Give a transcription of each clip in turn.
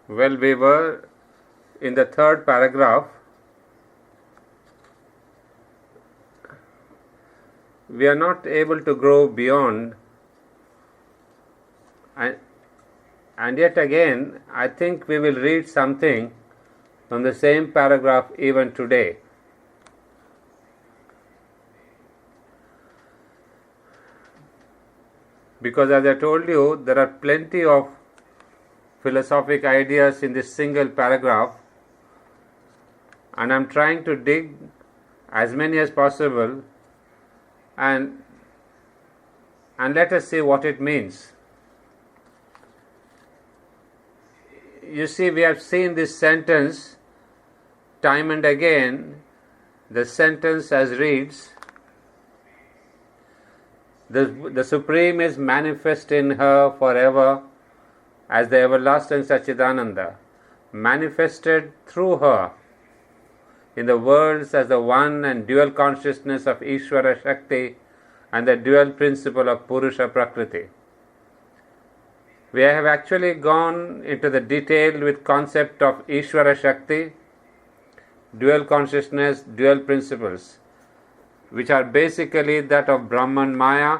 Well, we were in the third paragraph. We are not able to grow beyond, and yet again, I think we will read something from the same paragraph even today. Because as I told you, there are plenty of philosophic ideas in this single paragraph, and I'm trying to dig as many as possible and let us see what it means. You see, we have seen this sentence time and again. The sentence as reads, the Supreme is manifest in her forever as the everlasting Satchidananda, manifested through her in the worlds as the one and dual consciousness of Ishvara Shakti and the dual principle of Purusha Prakriti. We have actually gone into the detail with concept of Ishvara Shakti, dual consciousness, dual principles, which are basically that of Brahman Maya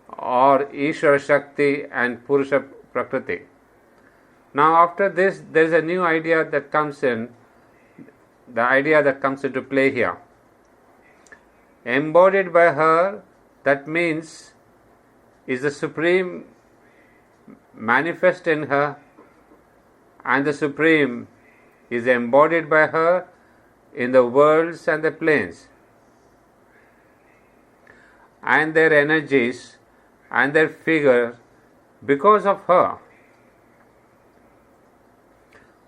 or Ishvara Shakti and Purusha Prakriti. Now after this, there is a new idea that comes in, the idea that comes into play here. Embodied by her, that means, is the Supreme manifest in her, and the Supreme is embodied by her in the worlds and the planes, and their energies and their figure because of her.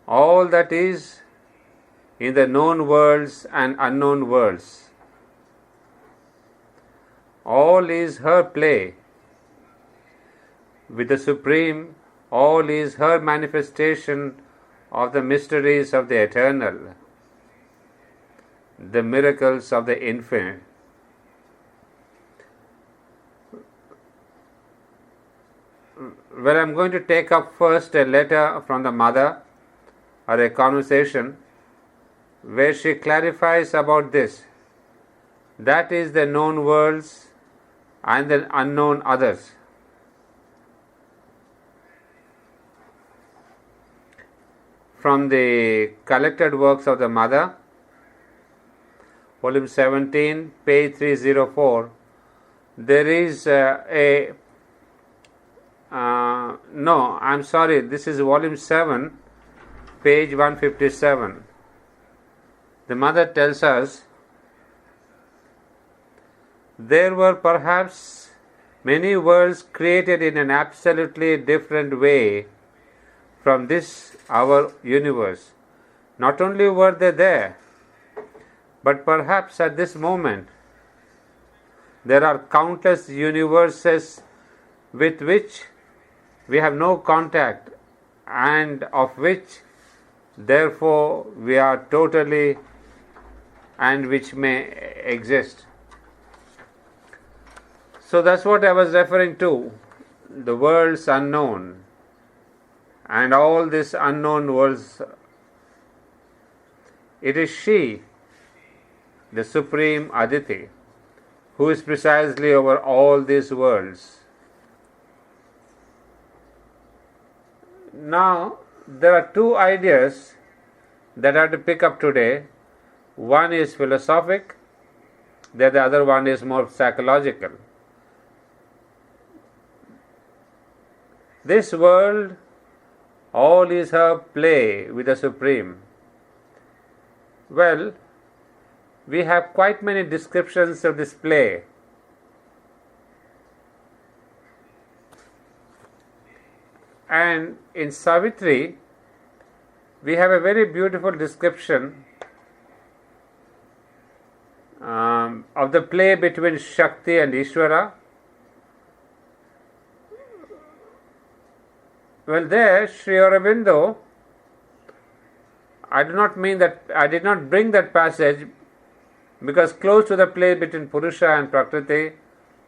All that is in the known worlds and unknown worlds, all is her play. With the Supreme, all is her manifestation of the mysteries of the eternal, the miracles of the infinite. Well, I'm going to take up first a letter from the mother, or a conversation, where she clarifies about this. That is the known worlds and the unknown others. From the collected works of the Mother, volume 17, page 304, there is this is volume 7, page 157. The Mother tells us, there were perhaps many worlds created in an absolutely different way from this our universe. Not only were they there, but perhaps at this moment there are countless universes with which we have no contact, and of which therefore we are totally, and which may exist. So that's what I was referring to, the worlds unknown. And all these unknown worlds, it is she, the Supreme Aditi, who is precisely over all these worlds. Now, there are two ideas that I have to pick up today. One is philosophic, the other one is more psychological. This world, all is her play with the Supreme. Well, we have quite many descriptions of this play. And in Savitri, we have a very beautiful description of the play between Shakti and Ishvara. Well, there, Sri Aurobindo, I did not bring that passage because close to the play between Purusha and Prakriti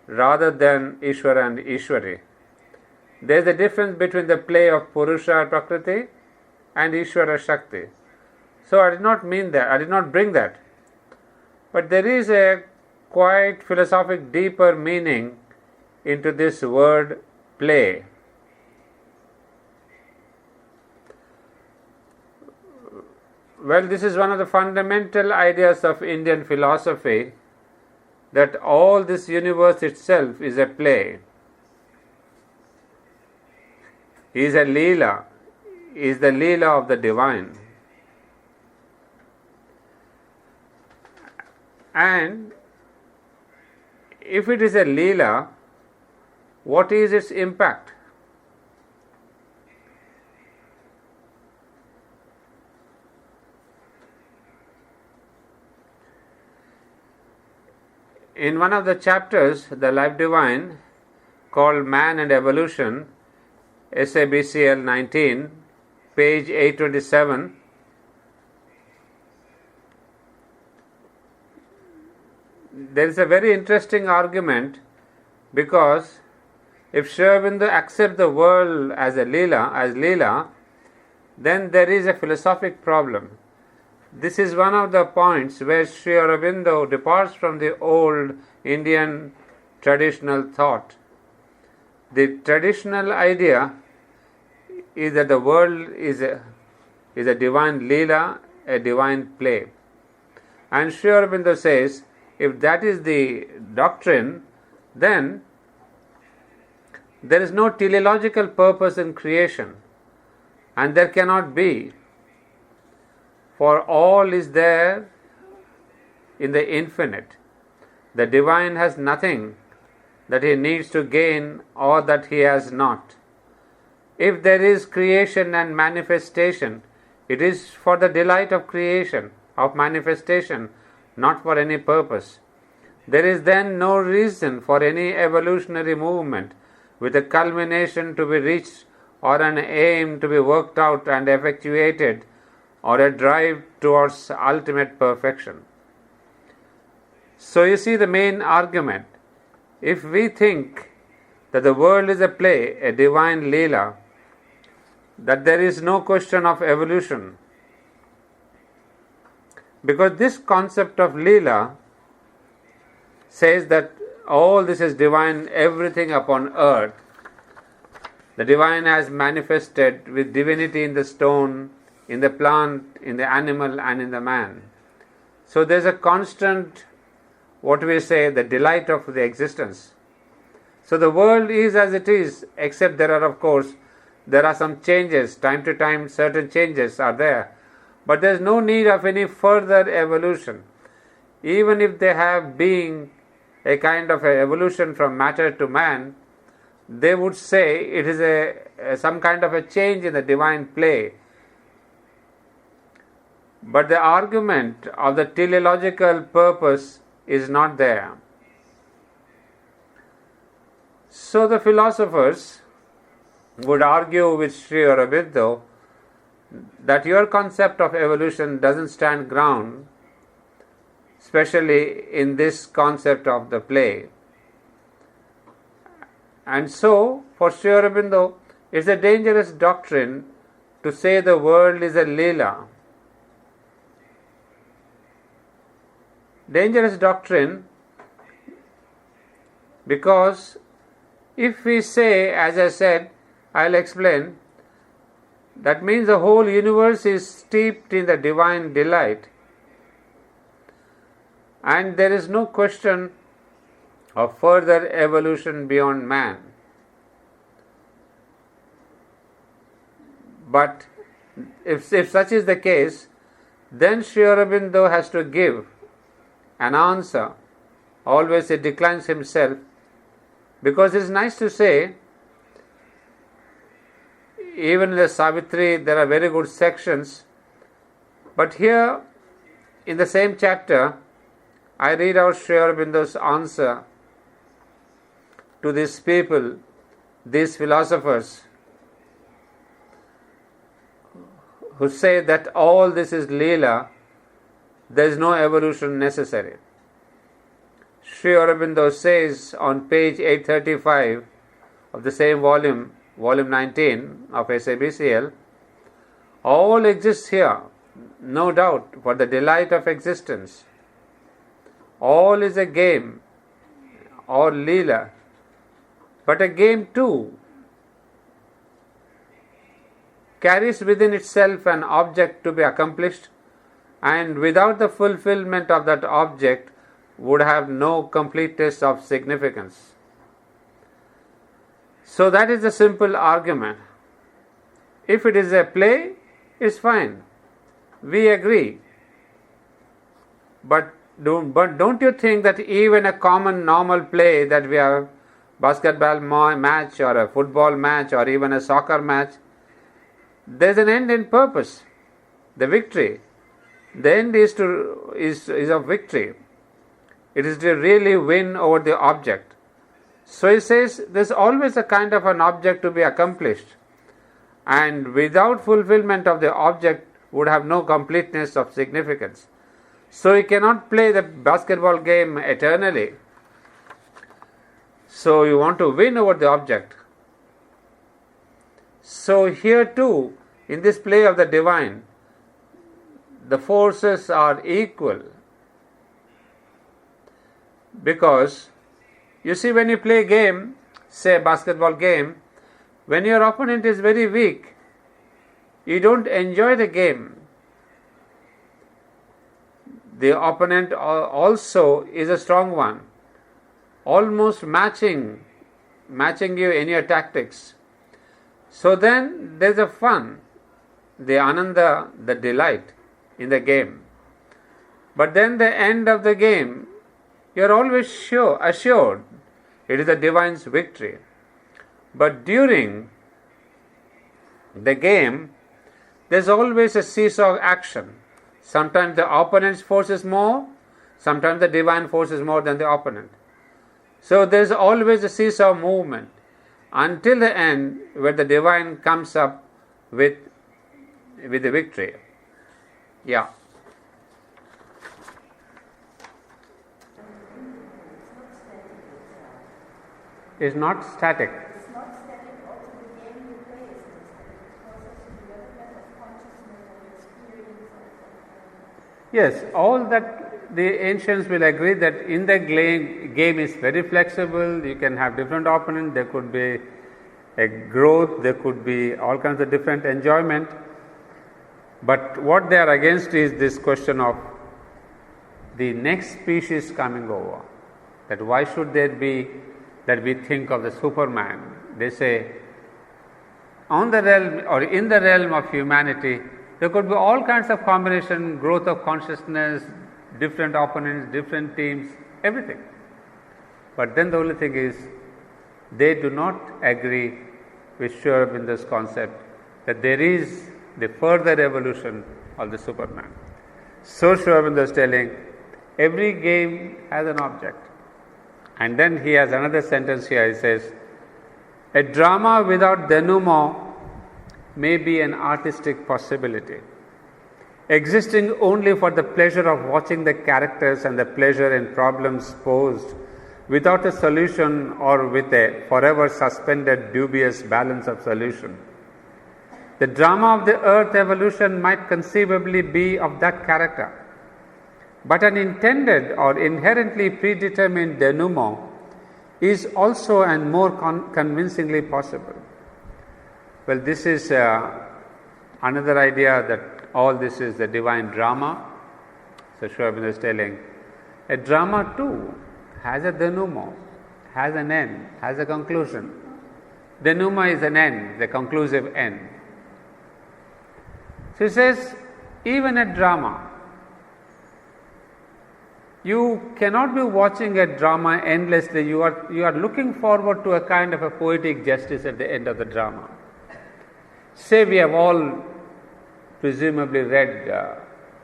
rather than Ishvara and Ishwari. There is a difference between the play of Purusha and Prakriti and Ishvara Shakti. So I did not mean that, I did not bring that. But there is a quite philosophic deeper meaning into this word play. Well, this is one of the fundamental ideas of Indian philosophy, that all this universe itself is a play, is a leela, is the leela of the divine. And if it is a leela, what is its impact? In one of the chapters, The Life Divine, called Man and Evolution, SABCL 19, page 827, there is a very interesting argument, because if Sri Aurobindo accepts the world as a Leela, then there is a philosophic problem. This is one of the points where Sri Aurobindo departs from the old Indian traditional thought. The traditional idea is that the world is a divine Leela, a divine play. And Sri Aurobindo says, if that is the doctrine, then there is no teleological purpose in creation, and there cannot be. For all is there in the infinite. The divine has nothing that he needs to gain or that he has not. If there is creation and manifestation, it is for the delight of creation, of manifestation, not for any purpose. There is then no reason for any evolutionary movement with a culmination to be reached or an aim to be worked out and effectuated, or a drive towards ultimate perfection. So you see the main argument. If we think that the world is a play, a divine Leela, that there is no question of evolution, because this concept of Leela says that all this is divine, everything upon earth. The divine has manifested with divinity in the stone, in the plant, in the animal, and in the man. So there's a constant, what we say, the delight of the existence. So the world is as it is, except there are some changes, time to time certain changes are there. But there's no need of any further evolution. Even if they have been a kind of a evolution from matter to man, they would say it is some kind of a change in the divine play. But the argument of the teleological purpose is not there. So the philosophers would argue with Sri Aurobindo that your concept of evolution doesn't stand ground, especially in this concept of the play. And so, for Sri Aurobindo, it's a dangerous doctrine to say the world is a Leela. Dangerous doctrine, because if we say, as I said, I'll explain, that means the whole universe is steeped in the divine delight, and there is no question of further evolution beyond man. But if such is the case, then Sri Aurobindo has to give an answer. Always he declines himself, because it's nice to say, even in the Savitri there are very good sections, but here in the same chapter I read out Sri Aurobindo's answer to these people, these philosophers who say that all this is Leela, there is no evolution necessary. Sri Aurobindo says on page 835 of the same volume 19 of SABCL, All exists here, no doubt, for the delight of existence. All is a game or leela, but a game too carries within itself an object to be accomplished, and without the fulfillment of that object would have no completeness of significance. So that is the simple argument. If it is a play, it's fine. We agree. But don't you think that even a common normal play that we have, basketball match or a football match or even a soccer match, there's an end in purpose, the victory. The end is a victory. It is to really win over the object. So he says there's always a kind of an object to be accomplished, and without fulfillment of the object would have no completeness of significance. So you cannot play the basketball game eternally. So you want to win over the object. So here too, in this play of the divine, the forces are equal. Because, you see, when you play a game, say a basketball game, when your opponent is very weak, you don't enjoy the game. The opponent also is a strong one, almost matching you in your tactics. So then there's a fun, the Ananda, the delight in the game. But then the end of the game, you're always assured it is the divine's victory. But during the game, there's always a seesaw action. Sometimes the opponent's force is more, sometimes the divine force is more than the opponent. So there's always a seesaw movement until the end, where the divine comes up with the victory. Yeah. It's not static. It's not static. Also, the game you play is not static. It's process of development of consciousness and experience. Yes, all that the ancients will agree that in the game is very flexible. You can have different opponents. There could be a growth. There could be all kinds of different enjoyment. But what they are against is this question of the next species coming over. That why should there be that we think of the Superman? They say on the realm or in the realm of humanity, there could be all kinds of combination, growth of consciousness, different opponents, different teams, everything. But then the only thing is, they do not agree with Sri Aurobindo's concept that there is the further evolution of the Superman. So Sri Aurobindo is telling, every game has an object. And then he has another sentence here, he says, a drama without denouement may be an artistic possibility, existing only for the pleasure of watching the characters and the pleasure in problems posed, without a solution or with a forever suspended dubious balance of solution. The drama of the earth evolution might conceivably be of that character, but an intended or inherently predetermined denouement is also and more convincingly possible. Well, this is another idea that all this is the divine drama. So Sri Aurobindo is telling, a drama too has a denouement, has an end, has a conclusion. Denouement is an end, the conclusive end. So he says, even a drama, you cannot be watching a drama endlessly. You are looking forward to a kind of a poetic justice at the end of the drama. Say we have all presumably read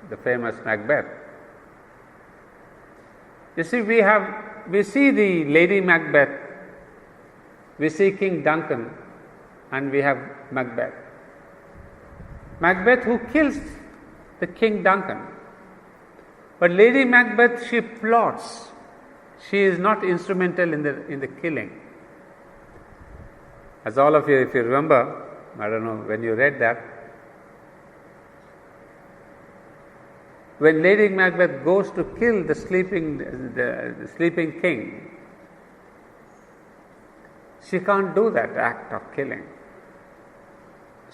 the famous Macbeth. You see, we see the Lady Macbeth, we see King Duncan, and we have Macbeth. Macbeth who kills the King Duncan. But Lady Macbeth, she plots. She is not instrumental in the killing. As all of you, if you remember, I don't know when you read that, when Lady Macbeth goes to kill the sleeping king, she can't do that act of killing.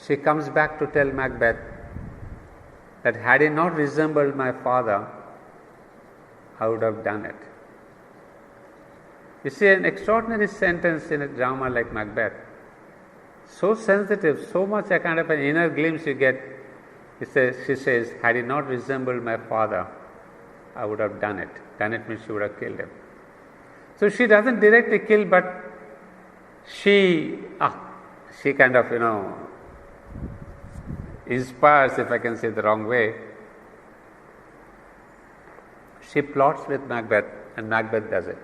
She comes back to tell Macbeth that had he not resembled my father, I would have done it. You see, an extraordinary sentence in a drama like Macbeth, so sensitive, so much a kind of an inner glimpse you get. She says, had he not resembled my father, I would have done it. Done it means she would have killed him. So she doesn't directly kill, but she kind of, inspires, if I can say the wrong way. She plots with Macbeth, and Macbeth does it.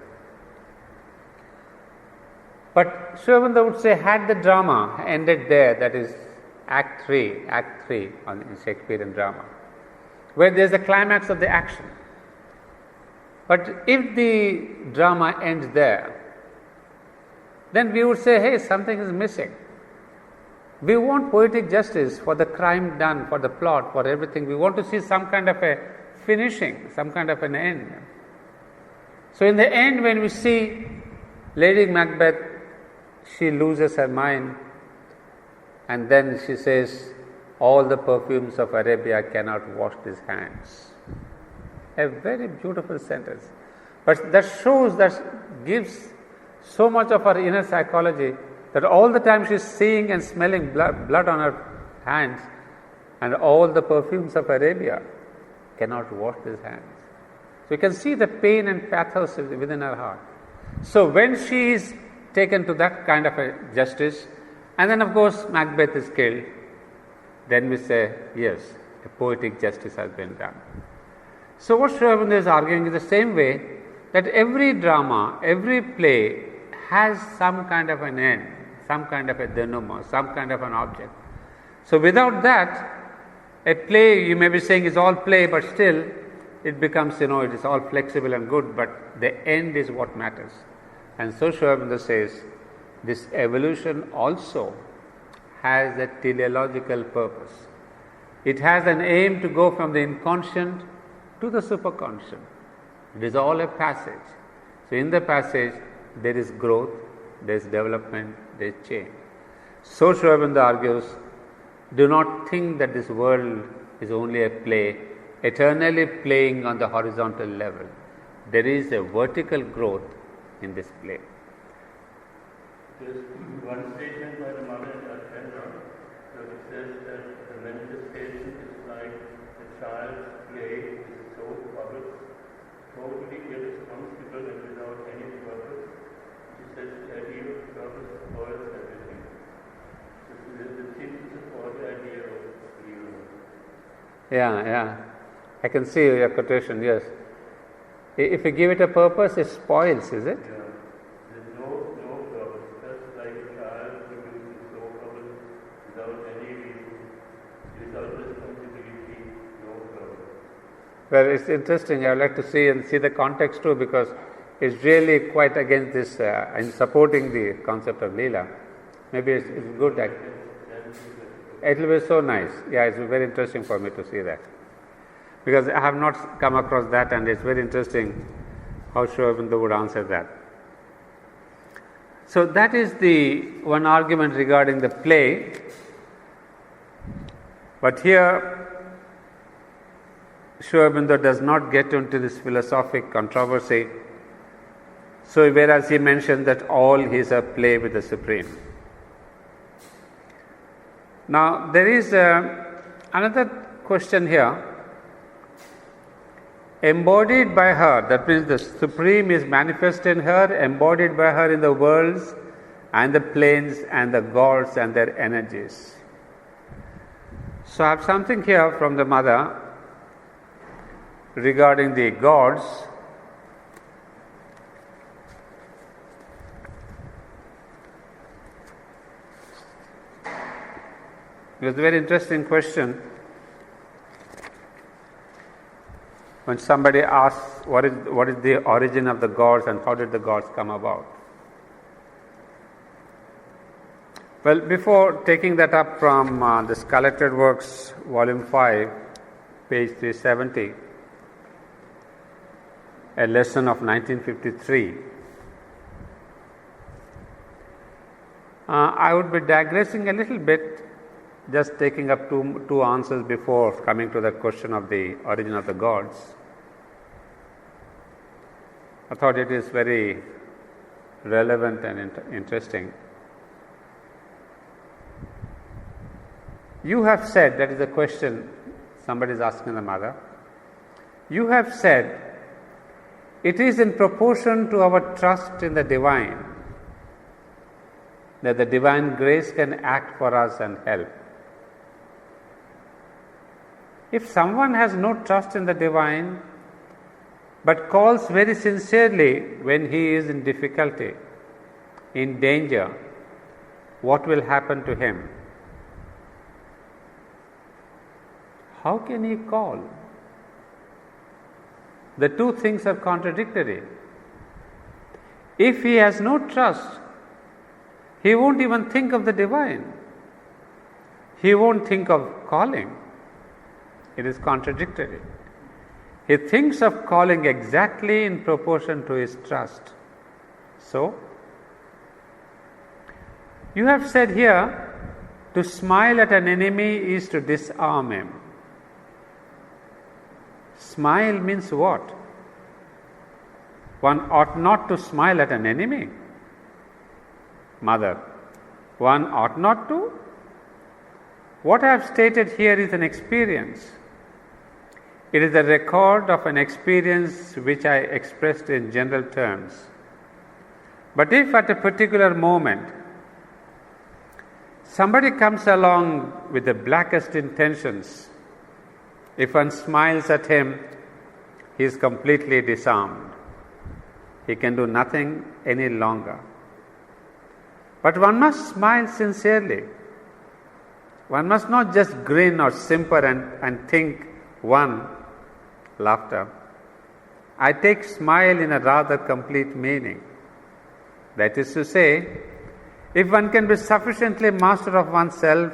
But Sri Aurobindo would say, had the drama ended there, that is Act 3 in Shakespearean drama, where there is a climax of the action. But if the drama ends there, then we would say, hey, something is missing. We want poetic justice for the crime done, for the plot, for everything. We want to see some kind of a finishing, some kind of an end. So in the end, when we see Lady Macbeth, she loses her mind, and then she says, all the perfumes of Arabia cannot wash these hands. A very beautiful sentence. But that shows, that gives so much of her inner psychology, that all the time she's seeing and smelling blood on her hands, and all the perfumes of Arabia cannot wash these hands. So you can see the pain and pathos within her heart. So when she is taken to that kind of a justice, and then of course Macbeth is killed, then we say, yes, a poetic justice has been done. So what Sri Aurobindo is arguing is the same way, that every drama, every play has some kind of an end, some kind of a denouement, some kind of an object. So without that, a play, you may be saying, is all play, but still it becomes, it is all flexible and good, but the end is what matters. And so Sri Aurobindo says, this evolution also has a teleological purpose. It has an aim to go from the inconscient to the superconscient. It is all a passage. So in the passage, there is growth, there is development, there is change. So Sri Aurobindo argues, do not think that this world is only a play, eternally playing on the horizontal level. There is a vertical growth in this play. There's one statement by the mother in Ananda that it says that the manifestation is like a child's play is so public, totally irresponsible and without any purpose. She says the idea of purpose spoils everything. This is the synthesis of the idea of hero. Yeah. I can see your quotation, yes. If you give it a purpose, it spoils, is it? Yeah. There's no purpose. Just like a child produces no purpose without any reason, without responsibility, no purpose. Well, it's interesting. I would like to see the context too, because it's really quite against this, in supporting the concept of Leela. Maybe it's good. It will be so nice. Yeah, it's very interesting for me to see that. Because I have not come across that, and it's very interesting how Sri Aurobindo would answer that. So that is the one argument regarding the play. But here, Sri Aurobindo does not get into this philosophic controversy. So whereas he mentioned that all is a play with the Supreme. Now there is another question here. Embodied by her, that means the Supreme is manifest in her, embodied by her in the worlds and the planes and the gods and their energies. So I have something here from the mother regarding the gods. It was a very interesting question. When somebody asks what is the origin of the gods and how did the gods come about? Well, before taking that up from the Collected Works, Volume 5, page 370, a lesson of 1953. I would be digressing a little bit, just taking up two answers before coming to the question of the origin of the gods. I thought it is very relevant and interesting. You have said, that is the question somebody is asking the mother, you have said it is in proportion to our trust in the divine that the divine grace can act for us and help. If someone has no trust in the divine but calls very sincerely when he is in difficulty, in danger, what will happen to him? How can he call? The two things are contradictory. If he has no trust, he won't even think of the divine. He won't think of calling. It is contradictory. He thinks of calling exactly in proportion to his trust. So, you have said here, to smile at an enemy is to disarm him. Smile means what? One ought not to smile at an enemy. Mother, one ought not to? What I have stated here is an experience. It is a record of an experience which I expressed in general terms. But if at a particular moment somebody comes along with the blackest intentions, if one smiles at him, he is completely disarmed. He can do nothing any longer. But one must smile sincerely. One must not just grin or simper and think one laughter. I take smile in a rather complete meaning. That is to say, if one can be sufficiently master of oneself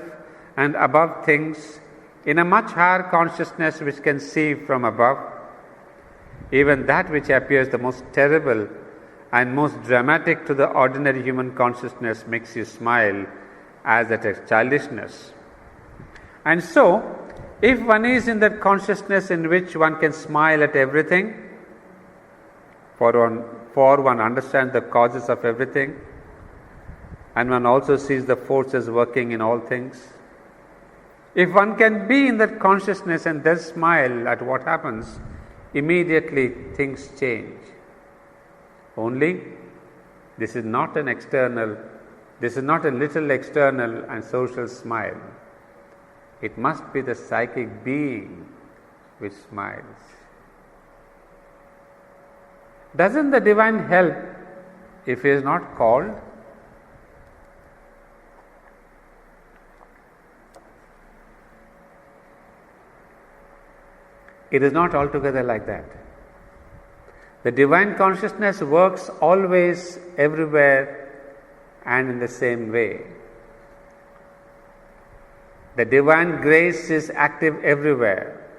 and above things, in a much higher consciousness which can see from above, even that which appears the most terrible and most dramatic to the ordinary human consciousness makes you smile as at a childishness. And so, if one is in that consciousness in which one can smile at everything, for one understands the causes of everything, and one also sees the forces working in all things, if one can be in that consciousness and then smile at what happens, immediately things change. Only, this is not a little external and social smile. It must be the psychic being which smiles. Doesn't the divine help if he is not called? It is not altogether like that. The divine consciousness works always, everywhere, and in the same way. The divine grace is active everywhere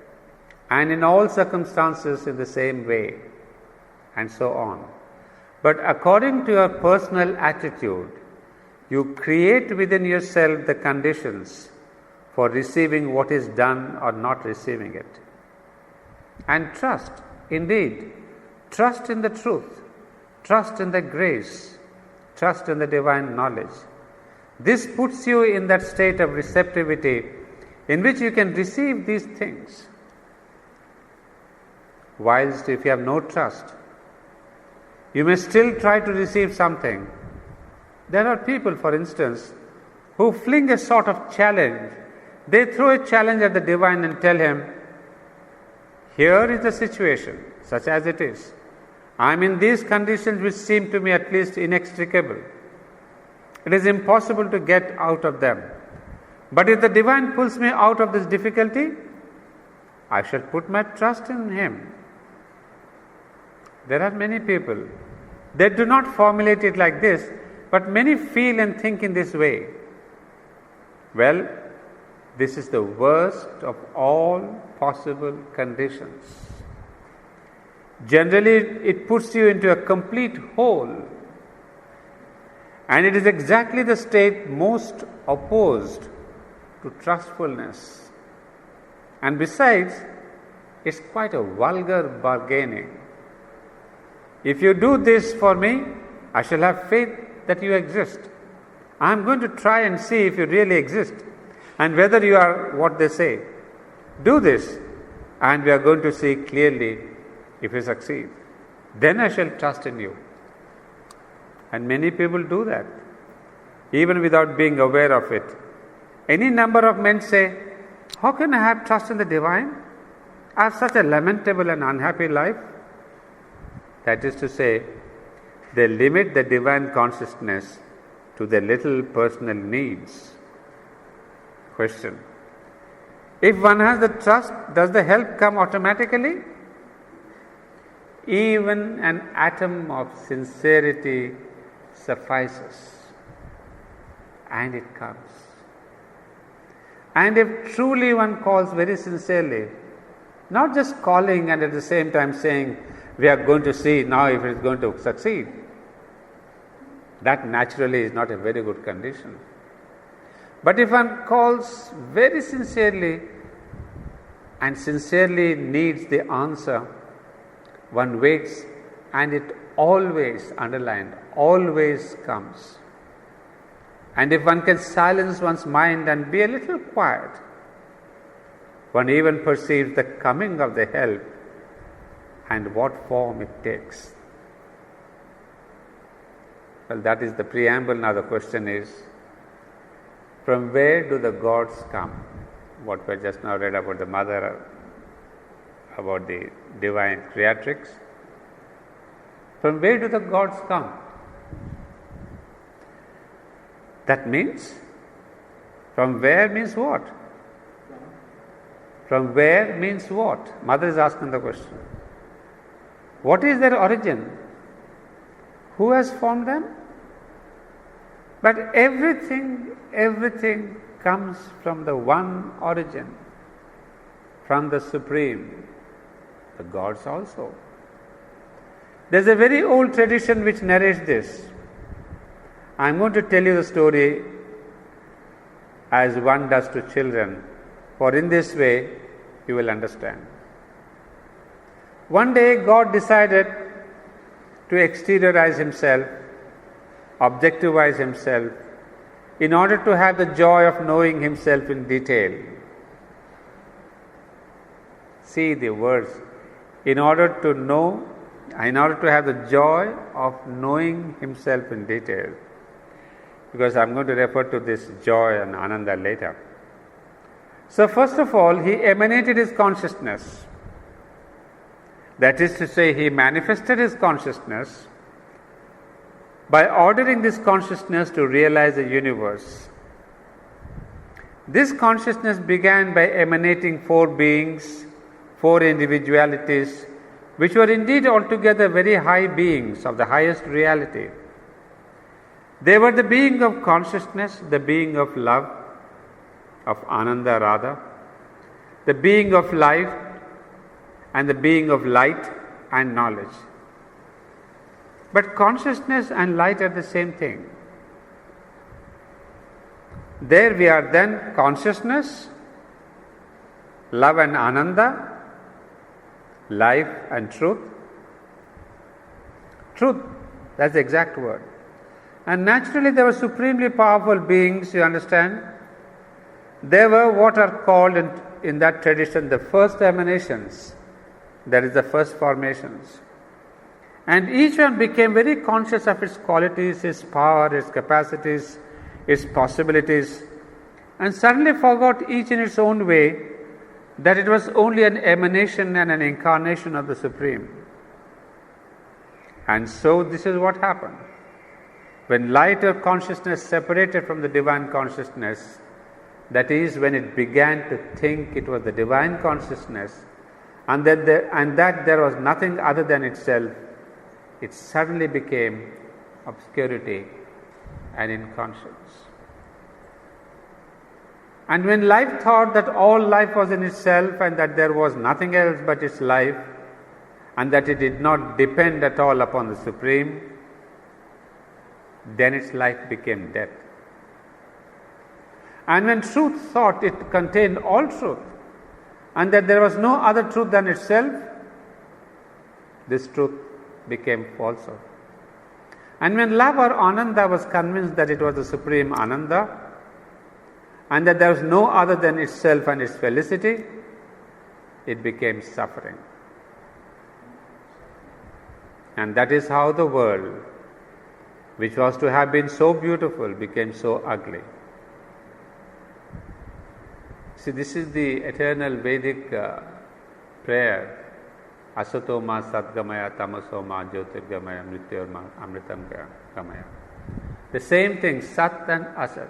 and in all circumstances in the same way, and so on. But according to your personal attitude, you create within yourself the conditions for receiving what is done or not receiving it. And trust, indeed, trust in the truth, trust in the grace, trust in the divine knowledge. This puts you in that state of receptivity in which you can receive these things. Whilst if you have no trust, you may still try to receive something. There are people, for instance, who fling a sort of challenge. They throw a challenge at the divine and tell him, here is the situation, such as it is. I am in these conditions which seem to me at least inextricable. It is impossible to get out of them. But if the divine pulls me out of this difficulty, I shall put my trust in him. There are many people, they do not formulate it like this, but many feel and think in this way. Well, this is the worst of all possible conditions. Generally, it puts you into a complete whole. And it is exactly the state most opposed to trustfulness. And besides, it's quite a vulgar bargaining. If you do this for me, I shall have faith that you exist. I am going to try and see if you really exist and whether you are what they say. Do this, and we are going to see clearly if you succeed. Then I shall trust in you. And many people do that, even without being aware of it. Any number of men say, how can I have trust in the divine? I have such a lamentable and unhappy life. That is to say, they limit the divine consciousness to their little personal needs. Question: if one has the trust, does the help come automatically? Even an atom of sincerity suffices, and it comes. And if truly one calls very sincerely, not just calling and at the same time saying, we are going to see now if it is going to succeed, that naturally is not a very good condition. But if one calls very sincerely and sincerely needs the answer, one waits, and it always, underlined, always comes. And if one can silence one's mind and be a little quiet, one even perceives the coming of the help and what form it takes. Well, that is the preamble. Now the question is, from where do the gods come? What we just now read about the mother, about the divine creatrix. From where do the gods come? That means, from where means what? From where means what? Mother is asking the question. What is their origin? Who has formed them? But everything comes from the one origin, from the Supreme, the gods also. There is a very old tradition which narrates this. I am going to tell you the story as one does to children, for in this way you will understand. One day God decided to exteriorize Himself, objectivize Himself, in order to have the joy of knowing Himself in detail. See the words, in order to have the joy of knowing Himself in detail. Because I am going to refer to this joy and Ananda later. So first of all, He emanated His consciousness. That is to say, He manifested His consciousness by ordering this consciousness to realize the universe. This consciousness began by emanating four beings, four individualities, which were indeed altogether very high beings of the highest reality. They were the being of consciousness, the being of love, of Ananda rather, the being of life, and the being of light and knowledge. But consciousness and light are the same thing. There we are then consciousness, love and Ananda, life and truth. Truth, that's the exact word. And naturally they were supremely powerful beings, you understand. They were what are called in that tradition the first emanations, that is the first formations. And each one became very conscious of its qualities, its power, its capacities, its possibilities, and suddenly forgot each in its own way that it was only an emanation and an incarnation of the Supreme. And so this is what happened. When light or consciousness separated from the divine consciousness, that is when it began to think it was the divine consciousness, and that there was nothing other than itself, it suddenly became obscurity and inconscience. And when life thought that all life was in itself and that there was nothing else but its life, and that it did not depend at all upon the Supreme, then its life became death. And when truth thought it contained all truth, and that there was no other truth than itself, this truth became falsehood. And when love or Ananda was convinced that it was the Supreme Ananda, and that there was no other than itself and its felicity, it became suffering. And that is how the world, which was to have been so beautiful, became so ugly. See, this is the eternal Vedic prayer. Asato ma satgamaya, tamaso ma jyotirgamaya, mrityor ma amritam gamaya. The same thing, Sat and Asat.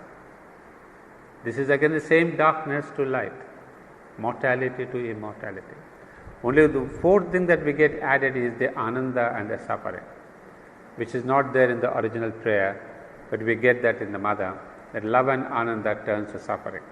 This is again the same darkness to light, mortality to immortality. Only the fourth thing that we get added is the Ananda and the suffering, which is not there in the original prayer, but we get that in the Mother, that love and Ananda turns to suffering.